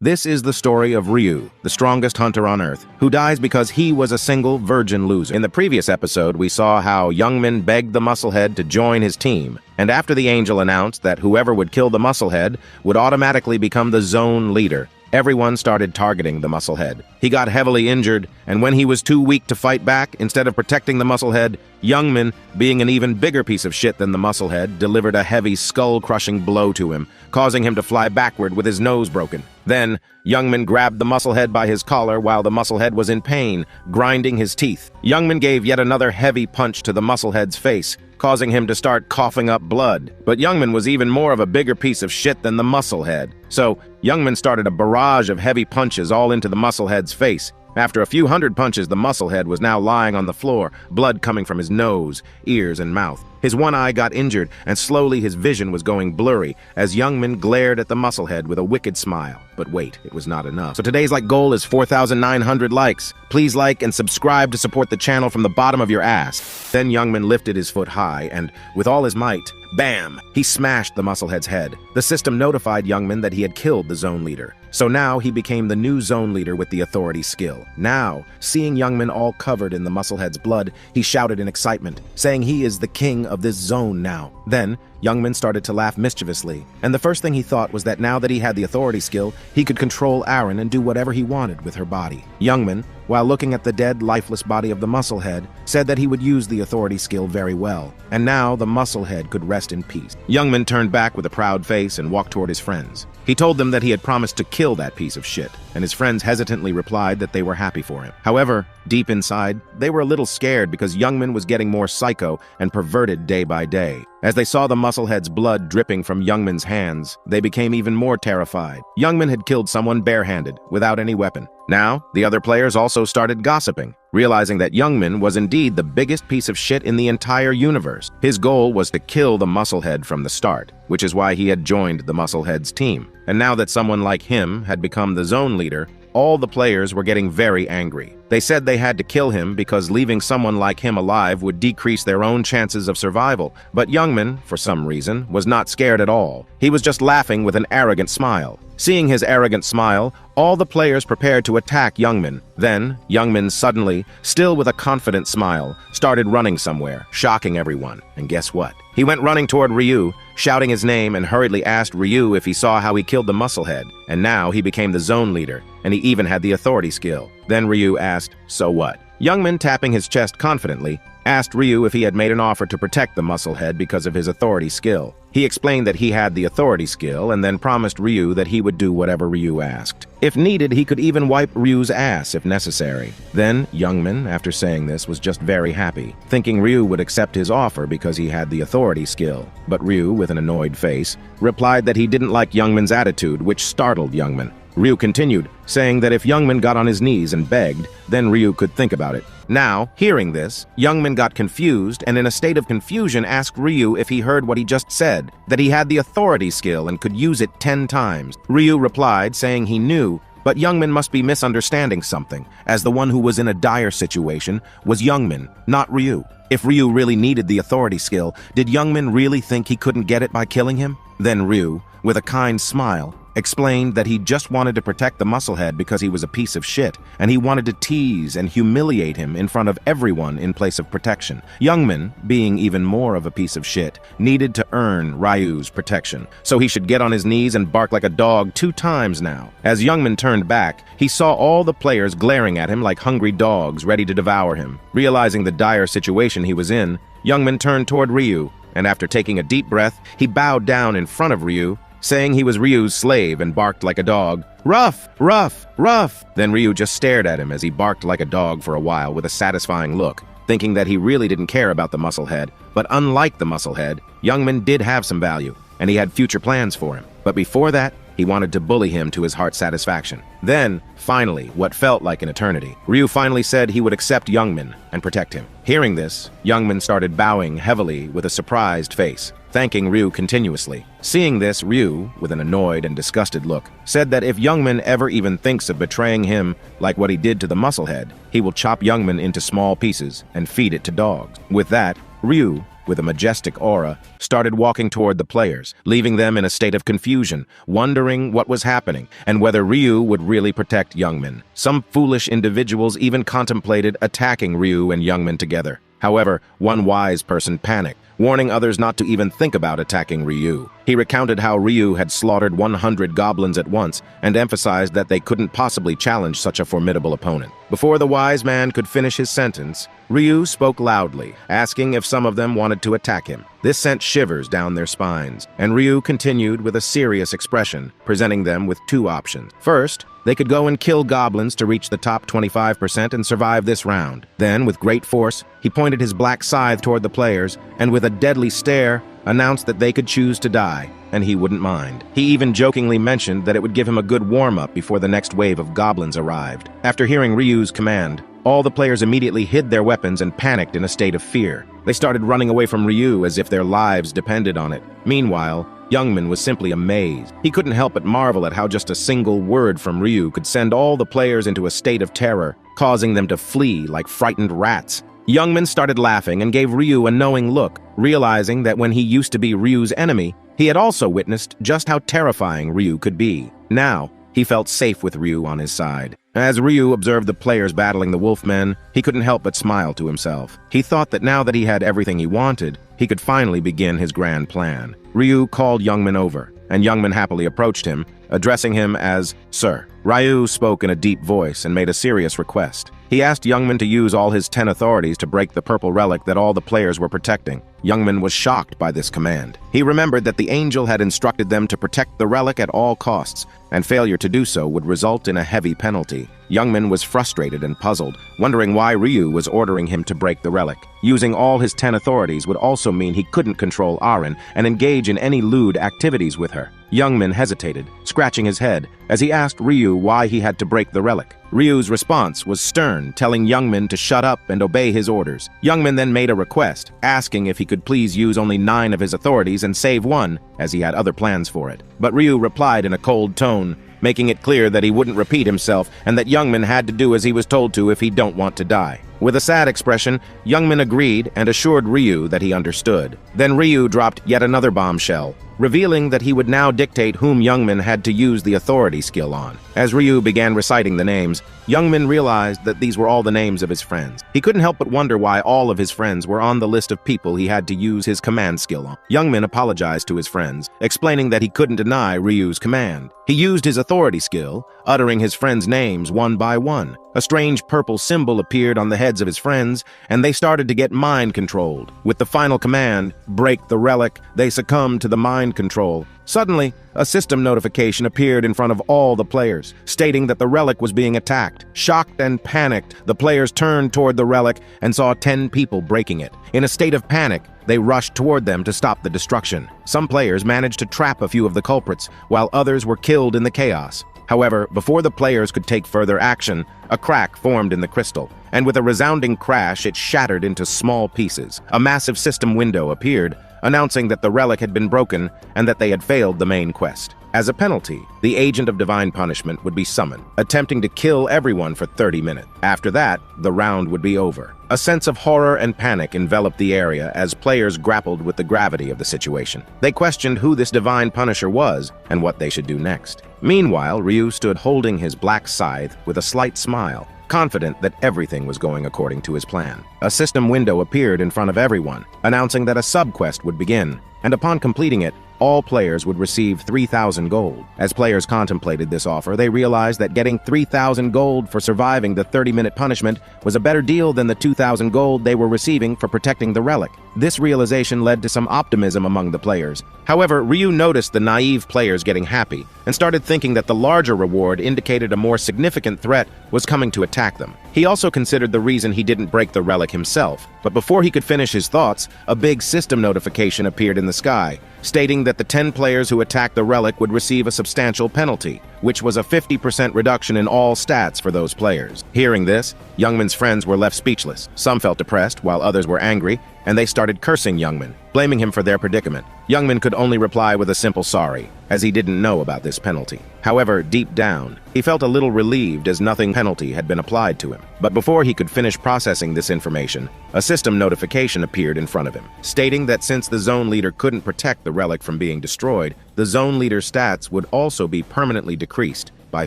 This is the story of Ryu, the strongest hunter on Earth, who dies because he was a single virgin loser. In the previous episode, we saw how Youngmin begged the Musclehead to join his team, and after the angel announced that whoever would kill the Musclehead would automatically become the zone leader, everyone started targeting the Musclehead. He got heavily injured, and when he was too weak to fight back, instead of protecting the Musclehead, Youngmin, being an even bigger piece of shit than the Musclehead, delivered a heavy skull-crushing blow to him, causing him to fly backward with his nose broken. Then, Youngmin grabbed the Musclehead by his collar while the Musclehead was in pain, grinding his teeth. Youngmin gave yet another heavy punch to the Musclehead's face, causing him to start coughing up blood. But Youngmin was even more of a bigger piece of shit than the Musclehead. So, Youngmin started a barrage of heavy punches all into the Musclehead's face. After a few hundred punches, the Musclehead was now lying on the floor, blood coming from his nose, ears, and mouth. His one eye got injured, and slowly his vision was going blurry as Youngmin glared at the Musclehead with a wicked smile. But wait, it was not enough. So today's goal is 4,900 likes. Please like and subscribe to support the channel from the bottom of your ass. Then Youngmin lifted his foot high, and with all his might, bam! He smashed the Musclehead's head. The system notified Youngmin that he had killed the zone leader. So now he became the new zone leader with the authority skill. Now, seeing Youngmin all covered in the Musclehead's blood, he shouted in excitement, saying he is the king of this zone now. Then, Youngmin started to laugh mischievously, and the first thing he thought was that now that he had the authority skill, he could control Aaron and do whatever he wanted with her body. Youngmin, while looking at the dead, lifeless body of the Musclehead, said that he would use the authority skill very well, and now the Musclehead could rest in peace. Youngmin turned back with a proud face and walked toward his friends. He told them that he had promised to kill that piece of shit, and his friends hesitantly replied that they were happy for him. However, deep inside, they were a little scared because Youngmin was getting more psycho and perverted day by day. As they saw the Musclehead's blood dripping from Youngmin's hands, they became even more terrified. Youngmin had killed someone barehanded, without any weapon. Now, the other players also started gossiping, realizing that Youngmin was indeed the biggest piece of shit in the entire universe. His goal was to kill the Musclehead from the start, which is why he had joined the Musclehead's team. And now that someone like him had become the zone leader, all the players were getting very angry. They said they had to kill him because leaving someone like him alive would decrease their own chances of survival. But Youngmin, for some reason, was not scared at all. He was just laughing with an arrogant smile. Seeing his arrogant smile, all the players prepared to attack Youngmin. Then, Youngmin suddenly, still with a confident smile, started running somewhere, shocking everyone. And guess what? He went running toward Ryu, shouting his name, and hurriedly asked Ryu if he saw how he killed the Musclehead. And now he became the zone leader, and he even had the authority skill. Then Ryu asked, "So what?" Youngmin, tapping his chest confidently, asked Ryu if he had made an offer to protect the Musclehead because of his authority skill. He explained that he had the authority skill and then promised Ryu that he would do whatever Ryu asked. If needed, he could even wipe Ryu's ass if necessary. Then, Youngmin, after saying this, was just very happy, thinking Ryu would accept his offer because he had the authority skill. But Ryu, with an annoyed face, replied that he didn't like Youngmin's attitude, which startled Youngmin. Ryu continued, saying that if Youngmin got on his knees and begged, then Ryu could think about it. Now, hearing this, Youngmin got confused and in a state of confusion asked Ryu if he heard what he just said, that he had the authority skill and could use it 10 times. Ryu replied, saying he knew, but Youngmin must be misunderstanding something, as the one who was in a dire situation was Youngmin, not Ryu. If Ryu really needed the authority skill, did Youngmin really think he couldn't get it by killing him? Then Ryu, with a kind smile, explained that he just wanted to protect the Musclehead because he was a piece of shit, and he wanted to tease and humiliate him in front of everyone in place of protection. Youngmin, being even more of a piece of shit, needed to earn Ryu's protection, so he should get on his knees and bark like a dog 2 times now. As Youngmin turned back, he saw all the players glaring at him like hungry dogs ready to devour him. Realizing the dire situation he was in, Youngmin turned toward Ryu, and after taking a deep breath, he bowed down in front of Ryu, saying he was Ryu's slave and barked like a dog. "Ruff! Ruff! Ruff!" Then Ryu just stared at him as he barked like a dog for a while with a satisfying look, thinking that he really didn't care about the Musclehead. But unlike the Musclehead, Youngmin did have some value, and he had future plans for him. But before that, he wanted to bully him to his heart's satisfaction. Then, finally, what felt like an eternity, Ryu finally said he would accept Youngmin and protect him. Hearing this, Youngmin started bowing heavily with a surprised face, thanking Ryu continuously. Seeing this, Ryu, with an annoyed and disgusted look, said that if Youngmin ever even thinks of betraying him like what he did to the Musclehead, he will chop Youngmin into small pieces and feed it to dogs. With that, Ryu, with a majestic aura, started walking toward the players, leaving them in a state of confusion, wondering what was happening and whether Ryu would really protect Youngmin. Some foolish individuals even contemplated attacking Ryu and Youngmin together. However, one wise person panicked, warning others not to even think about attacking Ryu. He recounted how Ryu had slaughtered 100 goblins at once and emphasized that they couldn't possibly challenge such a formidable opponent. Before the wise man could finish his sentence, Ryu spoke loudly, asking if some of them wanted to attack him. This sent shivers down their spines, and Ryu continued with a serious expression, presenting them with two options. First, they could go and kill goblins to reach the top 25% and survive this round. Then, with great force, he pointed his black scythe toward the players, and with a deadly stare, announced that they could choose to die, and he wouldn't mind. He even jokingly mentioned that it would give him a good warm-up before the next wave of goblins arrived. After hearing Ryu's command, all the players immediately hid their weapons and panicked in a state of fear. They started running away from Ryu as if their lives depended on it. Meanwhile, Youngmin was simply amazed. He couldn't help but marvel at how just a single word from Ryu could send all the players into a state of terror, causing them to flee like frightened rats. Youngmin started laughing and gave Ryu a knowing look, realizing that when he used to be Ryu's enemy, he had also witnessed just how terrifying Ryu could be. Now, he felt safe with Ryu on his side. As Ryu observed the players battling the Wolfmen, he couldn't help but smile to himself. He thought that now that he had everything he wanted, he could finally begin his grand plan. Ryu called Youngmin over, and Youngmin happily approached him, addressing him as Sir. Ryu spoke in a deep voice and made a serious request. He asked Youngmin to use all his 10 authorities to break the purple relic that all the players were protecting. Youngmin was shocked by this command. He remembered that the angel had instructed them to protect the relic at all costs, and failure to do so would result in a heavy penalty. Youngmin was frustrated and puzzled, wondering why Ryu was ordering him to break the relic. Using all his 10 authorities would also mean he couldn't control Arin and engage in any lewd activities with her. Youngmin hesitated, scratching his head, as he asked Ryu why he had to break the relic. Ryu's response was stern, telling Youngmin to shut up and obey his orders. Youngmin then made a request, asking if he could please use only 9 of his authorities and save one, as he had other plans for it. But Ryu replied in a cold tone, making it clear that he wouldn't repeat himself and that Youngmin had to do as he was told to if he don't want to die. With a sad expression, Youngmin agreed and assured Ryu that he understood. Then Ryu dropped yet another bombshell, revealing that he would now dictate whom Youngmin had to use the authority skill on. As Ryu began reciting the names, Youngmin realized that these were all the names of his friends. He couldn't help but wonder why all of his friends were on the list of people he had to use his command skill on. Youngmin apologized to his friends, explaining that he couldn't deny Ryu's command. He used his authority skill, uttering his friends' names one by one. A strange purple symbol appeared on the heads of his friends, and they started to get mind-controlled. With the final command, break the relic, they succumbed to the mind control. Suddenly, a system notification appeared in front of all the players, stating that the relic was being attacked. Shocked and panicked, the players turned toward the relic and saw 10 people breaking it. In a state of panic, they rushed toward them to stop the destruction. Some players managed to trap a few of the culprits, while others were killed in the chaos. However, before the players could take further action, a crack formed in the crystal, and with a resounding crash, it shattered into small pieces. A massive system window appeared, announcing that the relic had been broken and that they had failed the main quest. As a penalty, the agent of divine punishment would be summoned, attempting to kill everyone for 30 minutes. After that, the round would be over. A sense of horror and panic enveloped the area as players grappled with the gravity of the situation. They questioned who this divine punisher was and what they should do next. Meanwhile, Ryu stood holding his black scythe with a slight smile, confident that everything was going according to his plan. A system window appeared in front of everyone, announcing that a sub-quest would begin, and upon completing it, all players would receive 3,000 gold. As players contemplated this offer, they realized that getting 3,000 gold for surviving the 30-minute punishment was a better deal than the 2,000 gold they were receiving for protecting the relic. This realization led to some optimism among the players. However, Ryu noticed the naive players getting happy and started thinking that the larger reward indicated a more significant threat was coming to attack them. He also considered the reason he didn't break the relic himself, but before he could finish his thoughts, a big system notification appeared in the sky, stating that the 10 players who attacked the relic would receive a substantial penalty, which was a 50% reduction in all stats for those players. Hearing this, Youngmin's friends were left speechless. Some felt depressed, while others were angry, and they started cursing Youngmin, blaming him for their predicament. Youngmin could only reply with a simple sorry, as he didn't know about this penalty. However, deep down, he felt a little relieved as nothing penalty had been applied to him. But before he could finish processing this information, a system notification appeared in front of him, stating that since the zone leader couldn't protect the relic from being destroyed, the zone leader's stats would also be permanently decreased by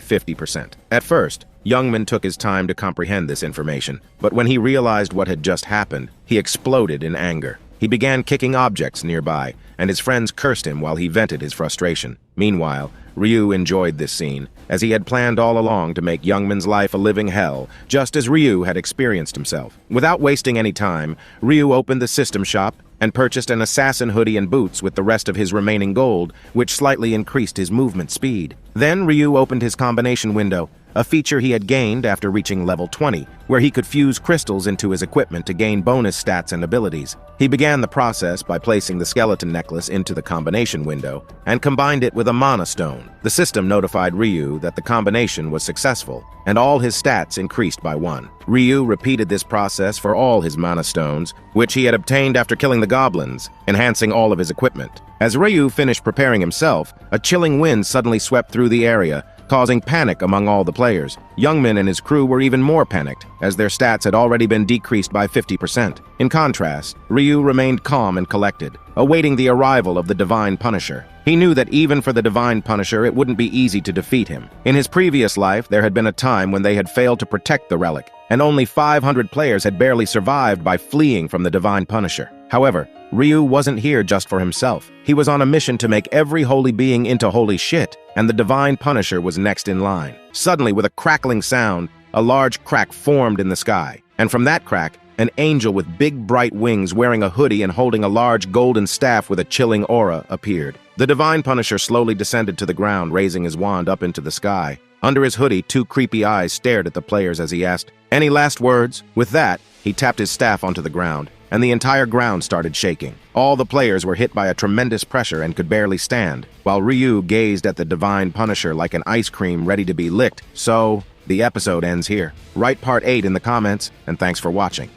50%. At first, Youngman took his time to comprehend this information, but when he realized what had just happened, he exploded in anger. He began kicking objects nearby, and his friends cursed him while he vented his frustration. Meanwhile, Ryu enjoyed this scene, as he had planned all along to make Youngman's life a living hell, just as Ryu had experienced himself. Without wasting any time, Ryu opened the system shop and purchased an assassin hoodie and boots with the rest of his remaining gold, which slightly increased his movement speed. Then Ryu opened his combination window, a feature he had gained after reaching level 20, where he could fuse crystals into his equipment to gain bonus stats and abilities. He began the process by placing the skeleton necklace into the combination window and combined it with a mana stone. The system notified Ryu that the combination was successful, and all his stats increased by 1. Ryu repeated this process for all his mana stones, which he had obtained after killing the goblins, enhancing all of his equipment. As Ryu finished preparing himself, a chilling wind suddenly swept through the area, causing panic among all the players. Youngman and his crew were even more panicked, as their stats had already been decreased by 50%. In contrast, Ryu remained calm and collected, awaiting the arrival of the Divine Punisher. He knew that even for the Divine Punisher, it wouldn't be easy to defeat him. In his previous life, there had been a time when they had failed to protect the relic, and only 500 players had barely survived by fleeing from the Divine Punisher. However, Ryu wasn't here just for himself. He was on a mission to make every holy being into holy shit, and the Divine Punisher was next in line. Suddenly, with a crackling sound, a large crack formed in the sky, and from that crack, an angel with big bright wings wearing a hoodie and holding a large golden staff with a chilling aura appeared. The Divine Punisher slowly descended to the ground, raising his wand up into the sky. Under his hoodie, 2 creepy eyes stared at the players as he asked, "Any last words?" With that, he tapped his staff onto the ground, and the entire ground started shaking. All the players were hit by a tremendous pressure and could barely stand, while Ryu gazed at the Divine Punisher like an ice cream ready to be licked. So, the episode ends here. Write part 8 in the comments, and thanks for watching.